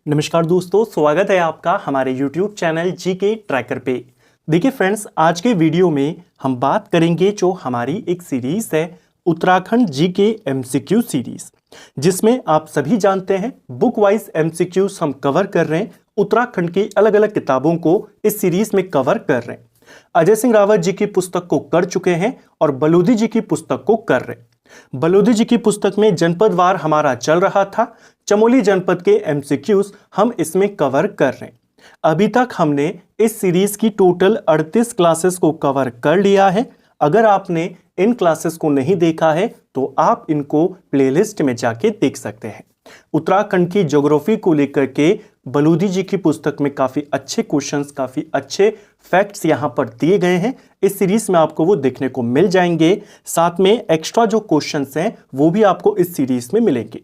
नमस्कार दोस्तों, स्वागत है आपका हमारे YouTube चैनल जीके ट्रैकर पे। देखिए फ्रेंड्स, आज के वीडियो में हम बात करेंगे जो हमारी एक सीरीज है उत्तराखंड जीके एमसीक्यू सीरीज, जिसमें आप सभी जानते हैं बुक वाइज एमसीक्यूज हम कवर कर रहे हैं। उत्तराखंड की अलग अलग किताबों को इस सीरीज में कवर कर रहे हैं। अजय सिंह रावत जी की पुस्तक को कर चुके हैं और बलूदी जी की पुस्तक को कर रहे हैं। बलूदी जी की पुस्तक में जनपदवार हमारा चल रहा था। चमोली जनपद के एमसीक्यूज हम इसमें कवर कर रहे हैं। अभी तक हमने इस सीरीज की टोटल 38 क्लासेस को कवर कर लिया है। अगर आपने इन क्लासेस को नहीं देखा है तो आप इनको प्लेलिस्ट में जाके देख सकते हैं। उत्तराखंड की ज्योग्राफी को लेकर के बलूदी जी की पुस्तक में काफी अच्छे क्वेश्चंस, काफी अच्छे फैक्ट्स यहां पर दिए गए हैं। इस सीरीज में आपको वो देखने को मिल जाएंगे। साथ में एक्स्ट्रा जो क्वेश्चंस हैं वो भी आपको इस सीरीज में मिलेंगे।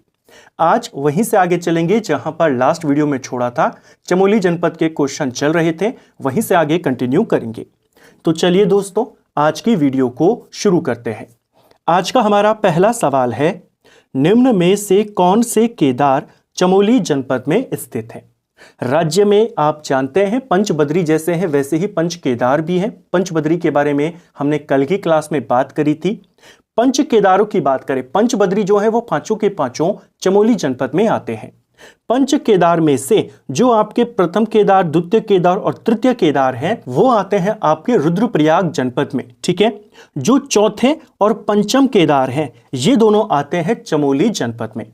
आज वहीं से आगे चलेंगे जहां पर लास्ट वीडियो में छोड़ा था। चमोली जनपद के क्वेश्चन चल रहे थे, वहीं से आगे कंटिन्यू करेंगे। तो चलिए दोस्तों, आज की वीडियो को शुरू करते हैं। आज का हमारा पहला सवाल है, निम्न में से कौन से केदार चमोली जनपद में स्थित है? राज्य में आप जानते हैं पंचबद्री जैसे हैं वैसे ही पंच केदार भी हैं। पंचबद्री के बारे में हमने कल की क्लास में बात करी थी। पंच केदारों की बात करें, पंचबद्री जो है वो पांचों के पांचों चमोली जनपद में आते हैं। पंच केदार में से जो आपके प्रथम केदार, द्वितीय केदार और तृतीय केदार हैं वो आते हैं आपके रुद्रप्रयाग जनपद में। ठीक है, जो चौथे और पंचम केदार हैं ये दोनों आते हैं चमोली जनपद में।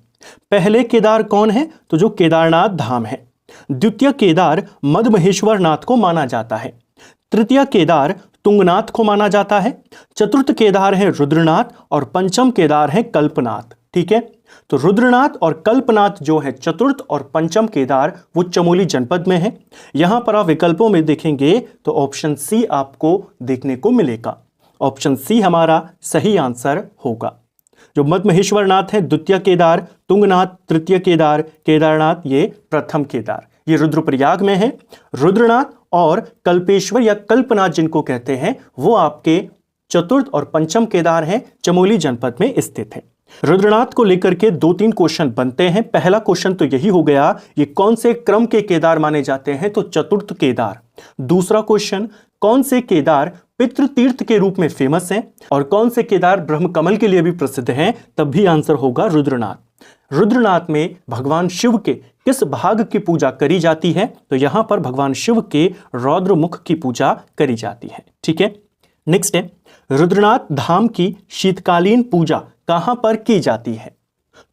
पहले केदार कौन है? तो जो केदारनाथ धाम है। द्वितीय केदार मदमहेश्वर नाथ को माना जाता है। तृतीय केदार तुंगनाथ को माना जाता है। चतुर्थ केदार है रुद्रनाथ और पंचम केदार है कल्पनाथ। ठीक है, तो रुद्रनाथ और कल्पनाथ जो है चतुर्थ और पंचम केदार वो चमोली जनपद में है। यहां पर आप विकल्पों में देखेंगे तो ऑप्शन सी आपको देखने को मिलेगा। ऑप्शन सी हमारा सही आंसर होगा। जो मदमहेश्वर नाथ है द्वितीय केदार, तुंगनाथ तृतीय केदार, केदारनाथ ये प्रथम केदार, ये रुद्रप्रयाग में है। रुद्रनाथ और कल्पेश्वर या कल्पनाथ जिनको कहते हैं वो आपके चतुर्थ और पंचम केदार हैं, चमोली जनपद में स्थित है। रुद्रनाथ को लेकर के 2-3 क्वेश्चन बनते हैं। पहला क्वेश्चन तो यही हो गया, ये कौन से क्रम के केदार माने जाते हैं? तो चतुर्थ केदार। दूसरा क्वेश्चन, कौन से केदार पितृतीर्थ के रूप में फेमस हैं और कौन से केदार ब्रह्मकमल के लिए भी प्रसिद्ध हैं? तब भी आंसर होगा रुद्रनाथ। रुद्रनाथ में भगवान शिव के किस भाग की पूजा करी जाती है? तो यहां पर भगवान शिव के रौद्र मुख की पूजा करी जाती है। ठीक है, नेक्स्ट है, रुद्रनाथ धाम की शीतकालीन पूजा कहां पर की जाती है?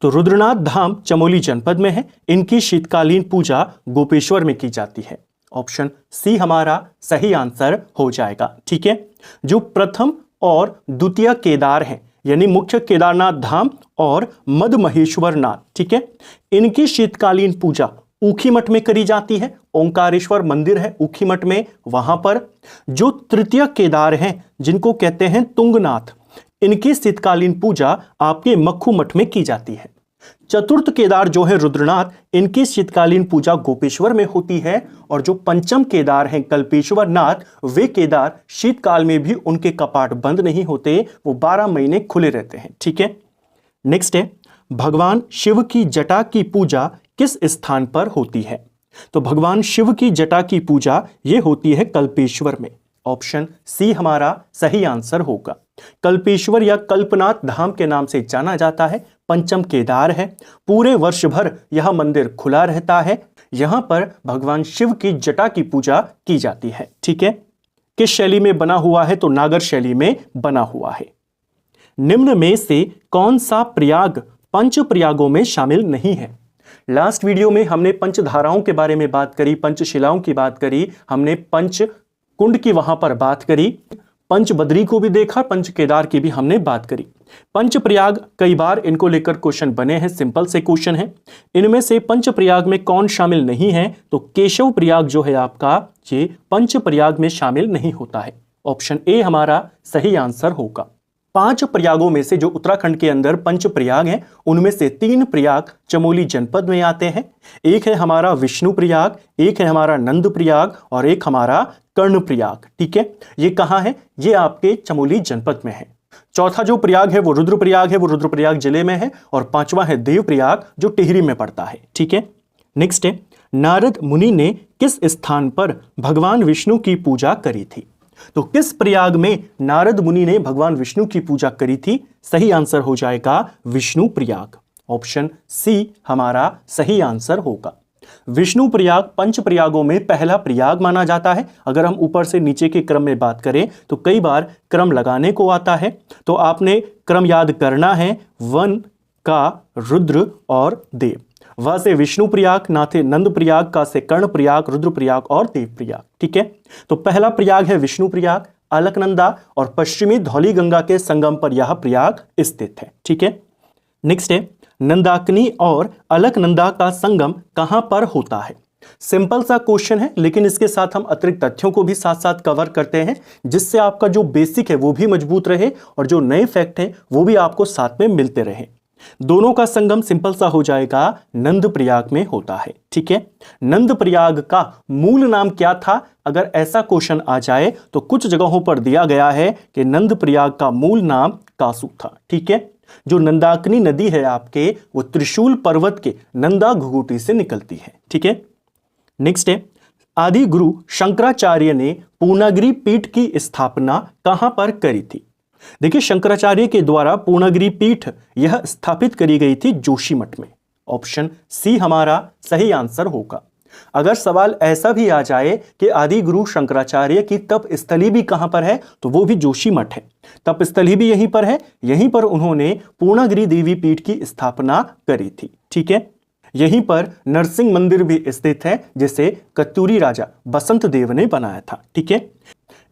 तो रुद्रनाथ धाम चमोली जनपद में है। इनकी शीतकालीन पूजा गोपेश्वर में की जाती है। ऑप्शन सी हमारा सही आंसर हो जाएगा। ठीक है, जो प्रथम और द्वितीय केदार हैं यानी मुख्य केदारनाथ धाम और मदमहेश्वर नाथ, ठीक है, इनकी शीतकालीन पूजा ऊखीमठ में करी जाती है। ओंकारेश्वर मंदिर है ऊखीमठ में, वहां पर। जो तृतीय केदार हैं जिनको कहते हैं तुंगनाथ, इनकी शीतकालीन पूजा आपके मक्खू मठ में की जाती है। चतुर्थ केदार जो है रुद्रनाथ, इनकी शीतकालीन पूजा गोपेश्वर में होती है। और जो पंचम केदार हैं कल्पेश्वर नाथ, वे केदार शीतकाल में भी उनके कपाट बंद नहीं होते, वो 12 महीने खुले रहते हैं। ठीक है, नेक्स्ट है, भगवान शिव की जटा की पूजा किस स्थान पर होती है? तो भगवान शिव की जटा की पूजा ये होती है कल्पेश्वर में। ऑप्शन सी हमारा सही आंसर होगा। कल्पेश्वर या कल्पनाथ धाम के नाम से जाना जाता है। पंचम केदार है। पूरे वर्ष भर यह मंदिर खुला रहता है। यहां पर भगवान शिव की जटा की पूजा की जाती है। ठीक है, किस शैली में बना हुआ है? तो नागर शैली में बना हुआ है। निम्न में से कौन सा प्रयाग पंच प्रयागों में शामिल नहीं है? लास्ट वीडियो में हमने पंचधाराओं के बारे में बात करी, पंचशिलाओं की बात करी, हमने पंच कुंड की वहां पर बात करी, पंचबद्री को भी देखा, पंच केदार की भी हमने बात करी। पंच प्रयाग कई बार इनको लेकर क्वेश्चन बने हैं, सिंपल से क्वेश्चन है। इनमें से पंच प्रयाग में कौन शामिल नहीं है? तो केशव प्रयाग जो है आपका, ये पंच प्रयाग में शामिल नहीं होता है। ऑप्शन ए हमारा सही आंसर होगा। 5 प्रयागों में से जो उत्तराखंड के अंदर पंच प्रयाग हैं, उनमें से 3 प्रयाग चमोली जनपद में आते हैं। एक है हमारा विष्णु प्रयाग, एक है हमारा नंद प्रयाग और एक हमारा कर्ण प्रयाग। ठीक है, ये कहाँ है? ये आपके चमोली जनपद में है। चौथा जो प्रयाग है वो रुद्रप्रयाग है, वो रुद्रप्रयाग जिले में है। और 5वां है देवप्रयाग जो टिहरी में पड़ता है। ठीक है, नेक्स्ट है, नारद मुनि ने किस स्थान पर भगवान विष्णु की पूजा करी थी? तो किस प्रयाग में नारद मुनि ने भगवान विष्णु की पूजा करी थी? सही आंसर हो जाएगा विष्णु प्रयाग। ऑप्शन सी हमारा सही आंसर होगा। विष्णु प्रयाग पंच प्रयागों में पहला प्रयाग माना जाता है। अगर हम ऊपर से नीचे के क्रम में बात करें तो कई बार क्रम लगाने को आता है, तो आपने क्रम याद करना है, वन का रुद्र और देव। व से विष्णु प्रयाग, ना थे नंद प्रयाग, का से कर्ण प्रयाग, रुद्र प्रयाग और देव प्रयाग। ठीक है, तो पहला प्रयाग है विष्णु प्रयाग, अलकनंदा और पश्चिमी धौली गंगा के संगम पर यह प्रयाग स्थित है। ठीक है, नेक्स्ट है, नंदाकिनी और अलकनंदा का संगम कहां पर होता है? सिंपल सा क्वेश्चन है, लेकिन इसके साथ हम अतिरिक्त तथ्यों को भी साथ साथ कवर करते हैं, जिससे आपका जो बेसिक है वो भी मजबूत रहे और जो नए फैक्ट हैं वो भी आपको साथ में मिलते रहे। दोनों का संगम सिंपल सा हो जाएगा, नंद प्रयाग में होता है। ठीक है, नंद प्रयाग का मूल नाम क्या था? अगर ऐसा क्वेश्चन आ जाए तो कुछ जगहों पर दिया गया है कि नंद प्रयाग का मूल नाम कासु था। ठीक है, जो नंदाकिनी नदी है आपके, वो त्रिशूल पर्वत के नंदा घुघुटी से निकलती है। ठीक है, नेक्स्ट है, आदि गुरु शंकराचार्य ने पूर्णागिरि पीठ की स्थापना कहां पर करी थी? देखिए, शंकराचार्य के द्वारा पूर्णागिरि पीठ यह स्थापित करी गई थी जोशीमठ में। ऑप्शन सी हमारा सही आंसर होगा। अगर सवाल ऐसा भी आ जाए कि आदि गुरु शंकराचार्य की तप स्थली भी कहां पर है, तो वो भी जोशीमठ है। तप स्थली भी यहीं पर है, यहीं पर उन्होंने पूर्णागिरि देवी पीठ की स्थापना करी थी। ठीक है, यहीं पर नरसिंह मंदिर भी स्थित है, जिसे कत्यूरी राजा बसंत देव ने बनाया था। ठीक है,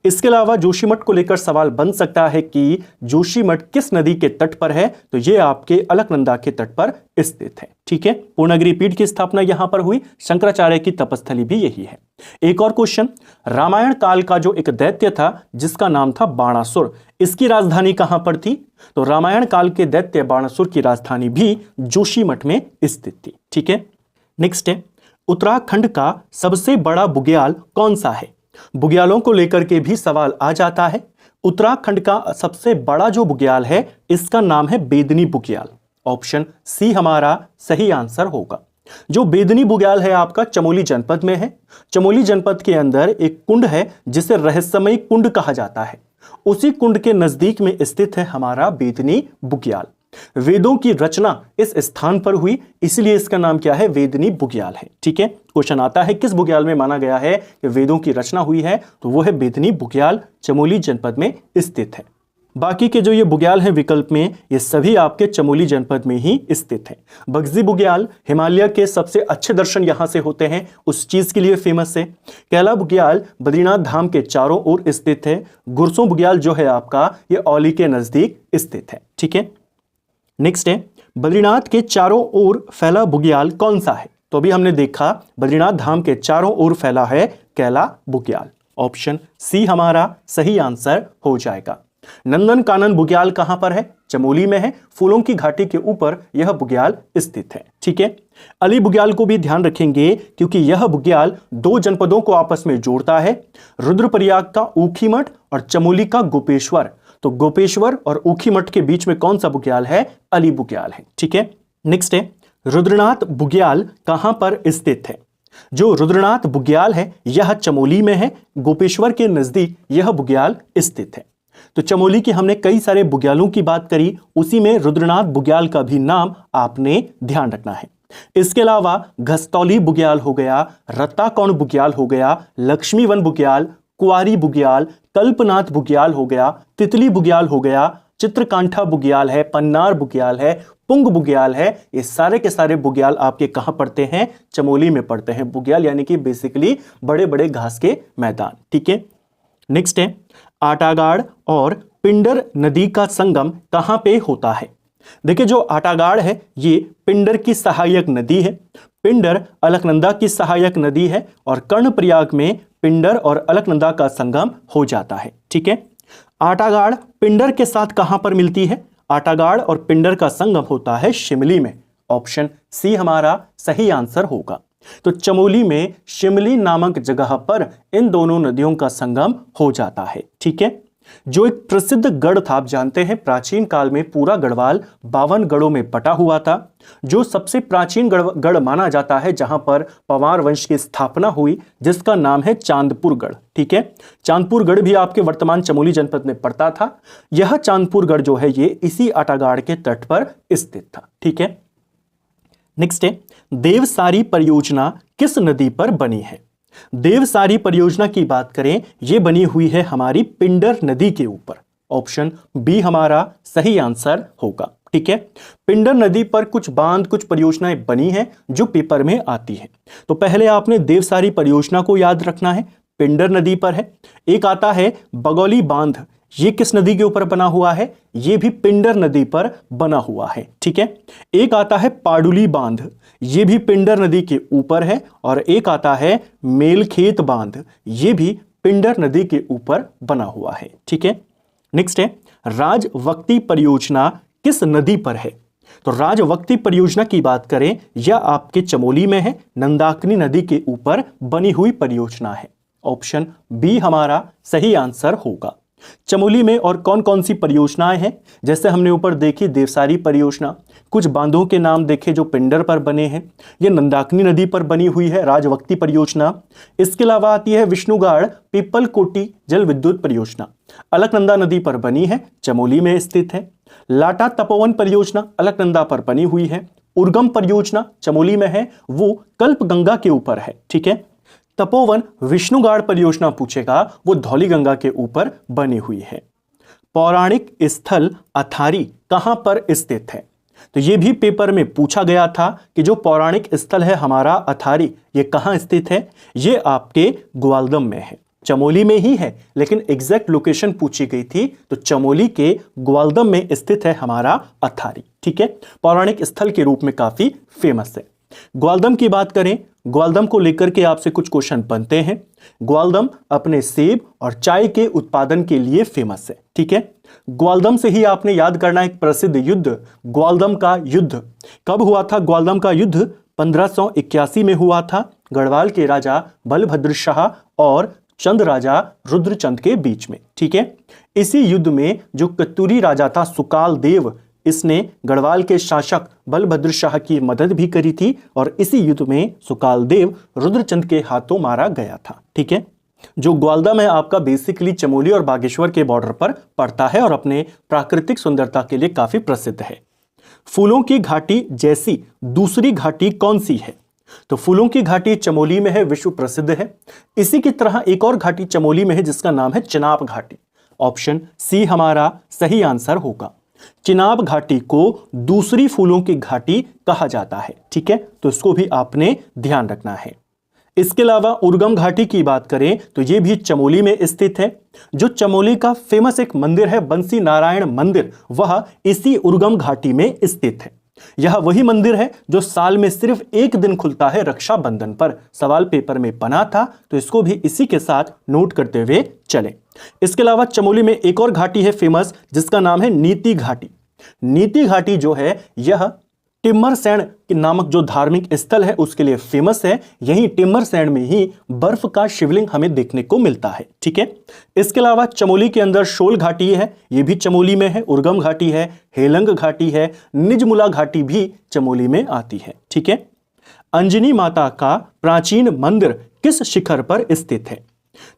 इसके अलावा जोशीमठ को लेकर सवाल बन सकता है कि जोशीमठ किस नदी के तट पर है? तो यह आपके अलकनंदा के तट पर स्थित है। ठीक है, पूर्णागिरि पीठ की स्थापना यहां पर हुई, शंकराचार्य की तपस्थली भी यही है। एक और क्वेश्चन, रामायण काल का जो एक दैत्य था जिसका नाम था बाणासुर, इसकी राजधानी कहां पर थी? तो रामायण काल के दैत्य बाणासुर की राजधानी भी जोशीमठ में स्थित थी। ठीक है, नेक्स्ट है, उत्तराखंड का सबसे बड़ा बुग्याल कौन सा है? बुग्यालों को लेकर के भी सवाल आ जाता है। उत्तराखंड का सबसे बड़ा जो बुग्याल है, इसका नाम है बेदनी बुग्याल। ऑप्शन सी हमारा सही आंसर होगा। जो बेदनी बुग्याल है आपका चमोली जनपद में है। चमोली जनपद के अंदर एक कुंड है जिसे रहस्यमयी कुंड कहा जाता है। उसी कुंड के नजदीक में स्थित है हमारा बेदनी बुग्याल। वेदों की रचना इस स्थान पर हुई, इसलिए इसका नाम क्या है? वेदनी बुग्याल है। ठीक है, क्वेश्चन आता है किस बुग्याल में माना गया है कि वेदों की रचना हुई है, तो वो है बेदनी बुग्याल, चमोली जनपद में स्थित है। बाकी के जो ये बुग्याल हैं विकल्प में, ये सभी आपके चमोली जनपद में ही स्थित है। बगजी बुग्याल, हिमालय के सबसे अच्छे दर्शन यहां से होते हैं, उस चीज के लिए फेमस है। कैला बुग्याल बद्रीनाथ धाम के चारों ओर स्थित है। गुरसों बुग्याल जो है आपका, ये औली के नजदीक स्थित है। ठीक है, नेक्स्ट है, बद्रीनाथ के चारों ओर फैला बुग्याल कौन सा है? तो अभी हमने देखा बद्रीनाथ धाम के चारों ओर फैला है कैला बुग्याल। ऑप्शन सी हमारा सही आंसर हो जाएगा। नंदन कानन बुग्याल कहां पर है? चमोली में है। फूलों की घाटी के ऊपर यह बुग्याल स्थित है। ठीक है, अली बुग्याल को भी ध्यान रखेंगे क्योंकि यह बुग्याल दो जनपदों को आपस में जोड़ता है, रुद्रप्रयाग का ऊखीमठ और चमोली का गोपेश्वर। तो गोपेश्वर और ऊखीमठ के बीच में कौन सा बुग्याल है? अली बुग्याल है। ठीक है, नेक्स्ट है, रुद्रनाथ बुग्याल कहां पर स्थित है? जो रुद्रनाथ बुग्याल है यह चमोली में है। गोपेश्वर के नजदीक यह बुग्याल स्थित है। तो चमोली की हमने कई सारे बुग्यालों की बात करी, उसी में रुद्रनाथ बुग्याल का भी नाम आपने ध्यान रखना है। इसके अलावा घस्तौली बुग्याल हो गया, रत्ताकौण बुग्याल हो गया, लक्ष्मीवन बुग्याल, कुआरी बुग्याल, कल्पनाथ बुग्याल हो गया, तितली बुग्याल हो गया, चित्रकांठा बुग्याल है, पन्नार बुग्याल है, पुंग बुग्याल है। ये सारे के सारे बुग्याल आपके कहां पड़ते हैं? चमोली में पड़ते हैं। बुग्याल यानी कि बेसिकली बड़े बड़े घास के मैदान। ठीक है, नेक्स्ट है, आटागाड़ और पिंडर नदी का संगम कहां पे होता है? देखिए, जो आटागाड़ है ये पिंडर की सहायक नदी है। पिंडर अलकनंदा की सहायक नदी है और कर्णप्रयाग में पिंडर और अलकनंदा का संगम हो जाता है। ठीक है, आटागाड़ पिंडर के साथ कहां पर मिलती है? आटागाड़ और पिंडर का संगम होता है शिमली में। ऑप्शन सी हमारा सही आंसर होगा। तो चमोली में शिमली नामक जगह पर इन दोनों नदियों का संगम हो जाता है। ठीक है, जो एक प्रसिद्ध गढ़ था। आप जानते हैं प्राचीन काल में पूरा गढ़वाल 52 गढ़ों में बटा हुआ था। जो सबसे प्राचीन गढ़ माना जाता है जहां पर पवार वंश की स्थापना हुई, जिसका नाम है चांदपुर गढ़। ठीक है, चांदपुर गढ़ भी आपके वर्तमान चमोली जनपद में पड़ता था। यह चांदपुर गढ़ जो है ये इसी अटागाड़ के तट पर स्थित था। ठीक है, नेक्स्ट है, देवसारी परियोजना किस नदी पर बनी है? देवसारी परियोजना की बात करें, यह बनी हुई है हमारी पिंडर नदी के ऊपर। ऑप्शन बी हमारा सही आंसर होगा। ठीक है, पिंडर नदी पर कुछ बांध, कुछ परियोजनाएं बनी हैं जो पेपर में आती हैं। तो पहले आपने देवसारी परियोजना को याद रखना है, पिंडर नदी पर है। एक आता है बगौली बांध, ये किस नदी के ऊपर बना हुआ है? ये भी पिंडर नदी पर बना हुआ है। ठीक है, एक आता है पाडुली बांध, ये भी पिंडर नदी के ऊपर है। और एक आता है मेलखेत बांध, ये भी पिंडर नदी के ऊपर बना हुआ है। ठीक है, नेक्स्ट है, राजवक्ती परियोजना किस नदी पर है? तो राजवक्ती परियोजना की बात करें, यह आपके चमोली में है, नंदाकिनी नदी के ऊपर बनी हुई परियोजना है। ऑप्शन बी हमारा सही आंसर होगा। चमोली में और कौन कौन सी परियोजनाएं हैं? जैसे हमने ऊपर देखी देवसारी परियोजना, कुछ बांधों के नाम देखे जो पिंडर पर बने हैं, यह नंदाकिनी नदी पर बनी हुई है राजवक्ती परियोजना। इसके अलावा आती है विष्णुगाड़ पीपल कोटी जल विद्युत परियोजना, अलकनंदा नदी पर बनी है, चमोली में स्थित है। लाटा तपोवन परियोजना अलकनंदा पर बनी हुई है। उर्गम परियोजना चमोली में है, वो कल्पगंगा के ऊपर है। ठीक है, तपोवन विष्णुगाड़ परियोजना पूछेगा, वो धौलीगंगा के ऊपर बनी हुई है। पौराणिक स्थल अथारी कहां पर स्थित है? तो यह भी पेपर में पूछा गया था कि जो पौराणिक स्थल है हमारा अथारी, ये कहां स्थित है? ये आपके ग्वालदम में है, चमोली में ही है, लेकिन एग्जैक्ट लोकेशन पूछी गई थी, तो चमोली के ग्वालदम में स्थित है हमारा अथारी। ठीक है, पौराणिक स्थल के रूप में काफी फेमस है। ग्वालदम की बात करें, ग्वालदम को लेकर के आपसे कुछ क्वेश्चन बनते हैं। ग्वालदम अपने सेब और चाय के उत्पादन के लिए फेमस है। ठीक है, ग्वालदम से ही आपने याद करना एक प्रसिद्ध युद्ध, ग्वालदम का युद्ध। कब हुआ था ग्वालदम का युद्ध? 1581 में हुआ था, गढ़वाल के राजा बलभद्र शाह और चंद राजा रुद्रचंद के बीच में। ठीक है, इसी युद्ध में जो कत्तूरी राजा था सुकाल देव, इसने गढ़वाल के शासक बलभद्र शाह की मदद भी करी थी और इसी युद्ध में सुकाल देव रुद्रचंद के हाथों मारा गया था। ठीक है, जो ग्वालदम है आपका बेसिकली चमोली और बागेश्वर के बॉर्डर पर पड़ता है और अपने प्राकृतिक सुंदरता के लिए काफी प्रसिद्ध है। फूलों की घाटी जैसी दूसरी घाटी कौन सी है? तो फूलों की घाटी चमोली में है, विश्व प्रसिद्ध है। इसी की तरह एक और घाटी चमोली में है जिसका नाम है चिनाब घाटी। ऑप्शन सी हमारा सही आंसर होगा। चिनाब घाटी को दूसरी फूलों की घाटी कहा जाता है। ठीक है, तो इसको भी आपने ध्यान रखना है। इसके अलावा उर्गम घाटी की बात करें तो यह भी चमोली में स्थित है। जो चमोली का फेमस एक मंदिर है बंसी नारायण मंदिर, वह इसी उर्गम घाटी में स्थित है। यह वही मंदिर है जो साल में सिर्फ एक दिन खुलता है, रक्षाबंधन पर। सवाल पेपर में बना था, तो इसको भी इसी के साथ नोट करते हुए चलें। इसके अलावा चमोली में एक और घाटी है फेमस, जिसका नाम है नीति घाटी। नीति घाटी जो है यह टिम्मरसैंण के नामक जो धार्मिक स्थल है उसके लिए फेमस है। यहीं टिम्मरसैंण में ही बर्फ का शिवलिंग हमें देखने को मिलता है। ठीक है, इसके अलावा चमोली के अंदर शोल घाटी है, यह भी चमोली में है। उर्गम घाटी है, हेलंग घाटी है, निजमुला घाटी भी चमोली में आती है। ठीक है, अंजनी माता का प्राचीन मंदिर किस शिखर पर स्थित है?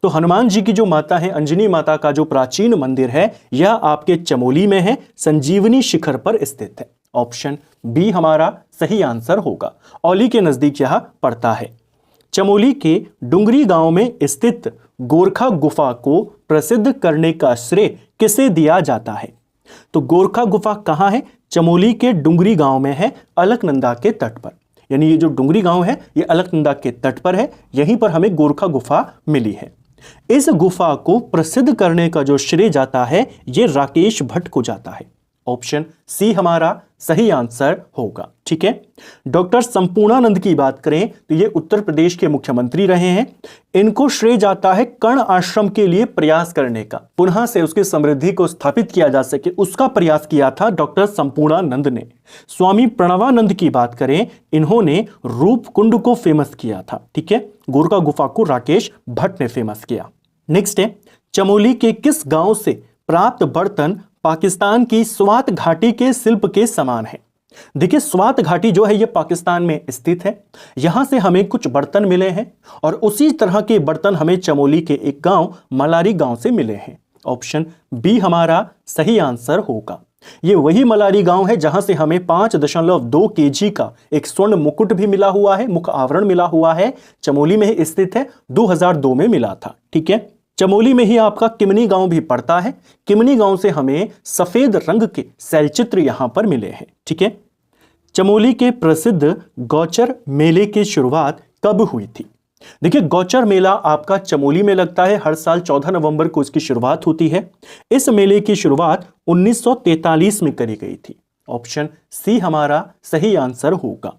तो हनुमान जी की जो माता है, अंजनी माता का जो प्राचीन मंदिर है, यह आपके चमोली में है, संजीवनी शिखर पर स्थित है। ऑप्शन बी हमारा सही आंसर होगा। औली के नजदीक यह पड़ता है। चमोली के डुंगरी गांव में स्थित गोरखा गुफा को प्रसिद्ध करने का श्रेय किसे दिया जाता है? तो गोरखा गुफा कहां है? चमोली के डुंगरी गांव में है, अलकनंदा के तट पर। यानी ये जो डुंगरी गांव है ये अलकनंदा के तट पर है, यहीं पर हमें गोरखा गुफा मिली है। इस गुफा को प्रसिद्ध करने का जो श्रेय जाता है ये राकेश भट्ट को जाता है। ऑप्शन सी हमारा सही आंसर होगा। ठीक है, डॉक्टर संपूर्णानंद की बात करें तो ये उत्तर प्रदेश के मुख्यमंत्री रहे हैं। इनको श्रेय जाता है कर्ण आश्रम के लिए प्रयास करने का, पुनः से उसकी समृद्धि को स्थापित किया जा सके उसका प्रयास किया था डॉक्टर संपूर्णानंद ने। स्वामी प्रणवानंद की बात करें, इन्होंने रूपकुंड को फेमस किया था। ठीक है, गोरखा गुफा को राकेश भट्ट ने फेमस किया। नेक्स्ट है, चमोली के किस गांव से प्राप्त बर्तन पाकिस्तान की स्वात घाटी के शिल्प के समान है? देखिए, स्वात घाटी जो है ये पाकिस्तान में स्थित है। यहां से हमें कुछ बर्तन मिले हैं और उसी तरह के बर्तन हमें चमोली के एक गांव मलारी गांव से मिले हैं। ऑप्शन बी हमारा सही आंसर होगा। ये वही मलारी गांव है जहां से हमें 5.2 kg का एक स्वर्ण मुकुट भी मिला हुआ है, मुख आवरण मिला हुआ है। चमोली में ही स्थित है, 2002 में मिला था। ठीक है, चमोली में ही आपका किमनी गांव भी पड़ता है। किमनी गांव से हमें सफेद रंग के शैलचित्र यहां पर मिले हैं। ठीक है, चमोली के प्रसिद्ध गौचर मेले की शुरुआत कब हुई थी? देखिए, गौचर मेला आपका चमोली में लगता है, हर साल 14 नवंबर को इसकी शुरुआत होती है। इस मेले की शुरुआत 1943 में करी गई थी। ऑप्शन सी हमारा सही आंसर होगा।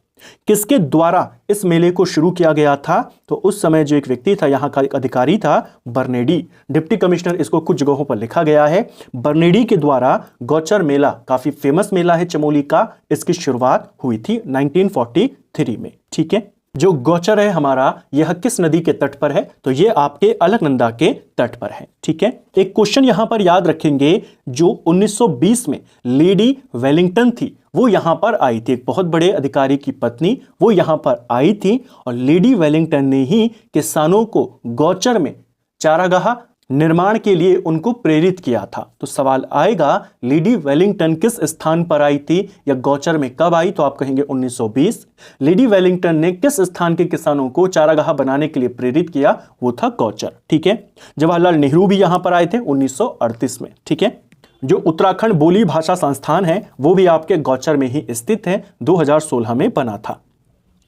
किसके द्वारा इस मेले को शुरू किया गया था? तो उस समय जो एक व्यक्ति था, यहां का एक अधिकारी था, बर्नेडी, डिप्टी कमिश्नर, इसको कुछ जगहों पर लिखा गया है। बर्नेडी के द्वारा गौचर मेला, काफी फेमस मेला है चमोली का, इसकी शुरुआत हुई थी 1943 में। ठीक है, जो गौचर है हमारा, यह किस नदी के तट पर है? तो यह आपके अलकनंदा के तट पर है। ठीक है, एक क्वेश्चन यहां पर याद रखेंगे, जो 1920 में लेडी वेलिंगटन थी, वो यहां पर आई थी। एक बहुत बड़े अधिकारी की पत्नी वो यहां पर आई थी और लेडी वेलिंगटन ने ही किसानों को गौचर में चारागाह निर्माण के लिए उनको प्रेरित किया था। तो सवाल आएगा, लेडी वेलिंगटन किस स्थान पर आई थी या गौचर में कब आई? तो आप कहेंगे 1920। लेडी वेलिंगटन ने किस स्थान के किसानों को चारागाह बनाने के लिए प्रेरित किया? वो था गौचर। ठीक है, जवाहरलाल नेहरू भी यहां पर आए थे 1938 में। ठीक है, जो उत्तराखंड बोली भाषा संस्थान है वो भी आपके गौचर में ही स्थित है, 2016 में बना था।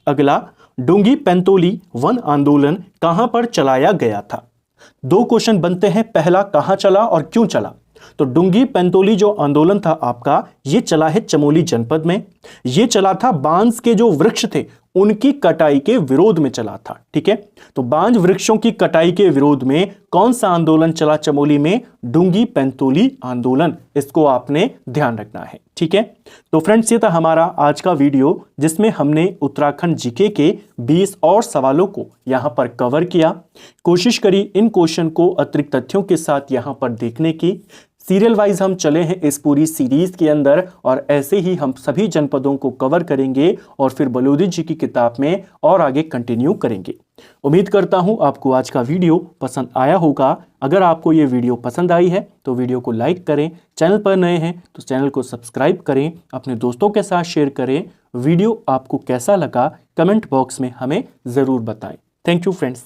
अगला, डुंगी पेंतोली वन आंदोलन कहां पर चलाया गया था? दो क्वेश्चन बनते हैं, पहला कहां चला और क्यों चला? तो डुंगी पेंतोली जो आंदोलन था आपका, ये चला है चमोली जनपद में। ये चला था बांस के जो वृक्ष थे उनकी कटाई के विरोध में चला था। ठीक है, तो बांज वृक्षों की कटाई के विरोध में कौन सा आंदोलन चला चमोली में? डुंगी पेंतोली आंदोलन। इसको आपने ध्यान रखना है। ठीक है, तो फ्रेंड्स, ये था हमारा आज का वीडियो जिसमें हमने उत्तराखंड जीके के 20 और सवालों को यहां पर कवर किया। कोशिश करी इन क्वेश्चन को अतिरिक्त तथ्यों के साथ यहां पर देखने की। सीरियल वाइज हम चले हैं इस पूरी सीरीज के अंदर और ऐसे ही हम सभी जनपदों को कवर करेंगे और फिर बलूदी जी की किताब में और आगे कंटिन्यू करेंगे। उम्मीद करता हूं आपको आज का वीडियो पसंद आया होगा। अगर आपको ये वीडियो पसंद आई है तो वीडियो को लाइक करें, चैनल पर नए हैं तो चैनल को सब्सक्राइब करें, अपने दोस्तों के साथ शेयर करें। वीडियो आपको कैसा लगा कमेंट बॉक्स में हमें ज़रूर बताएं। Thank you friends.